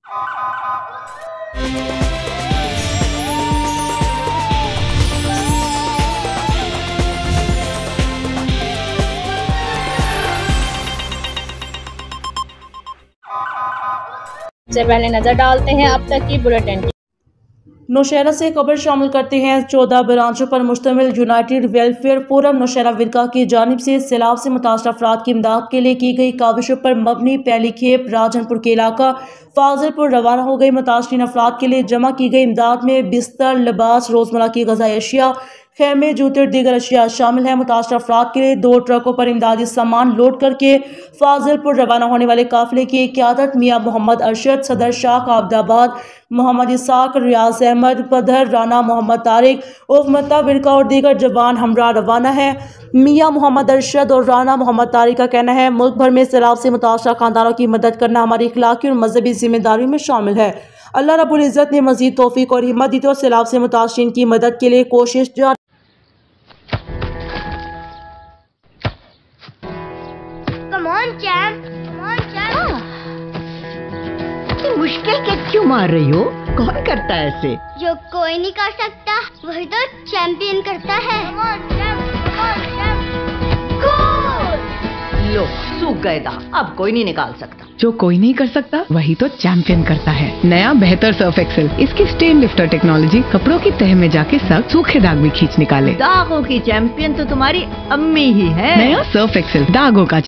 से पहले नजर डालते हैं अब तक की बुलेटिन की। नौशहरा से खबर शामिल करते हैं। 14 ब्रांचों पर मुश्तमिल यूनाइटेड वेलफेयर फोरम नौशहरा विरका की जानिब से सैलाब से मुतासर अफराद की इमदाद के लिए की गई काविशों पर मबनी पहली खेप राजनपुर के इलाका फाजिलपुर रवाना हो गई। मुतासरीन अफराद के लिए जमा की गई इमदाद में बिस्तर, लिबास, रोजमर्रा की ग़िज़ाई अशिया, खेमे, जूते और दीगर अशिया शामिल हैं। मुतासर अफराद के लिए 2 ट्रकों पर इमदादी सामान लोड करके फाजिलपुर रवाना होने वाले काफिले की क़यादत मियाँ मोहम्मद अरशद, सदर शाह आबदाबाद, मोहम्मद इसाक, रियाज अहमद पदर, राना मोहम्मद तारिक उर्फ मत्ता विरका और दीगर जवान हमरा रवाना है। मियाँ मोहम्मद अरशद और राना मोहम्मद तारिक का कहना है, मुल्क भर में सैलाब से मुतासर खानदानों की मदद करना हमारी इखलाकी और मजहबी जिम्मेदारी में शामिल है। अल्लाह रब्बुल इज़्ज़त ने मज़ीद तौफीक और हिम्मत दी तो सैलाब से मुतासरीन की मदद के लिए कोशिश जारी। मुश्किल के क्यों मार रही हो? कौन करता है ऐसे? जो कोई नहीं कर सकता वही तो चैंपियन करता है। लो सूख गए दाग, अब कोई नहीं निकाल सकता। जो कोई नहीं कर सकता वही तो चैंपियन करता है। नया बेहतर सर्फ एक्सेल, इसकी स्टेन लिफ्टर टेक्नोलॉजी कपड़ों की तह में जाके सख्त सूखे दाग भी खींच निकाले। दागों की चैंपियन तो तुम्हारी अम्मी ही है। नया सर्फ एक्सेल दागों का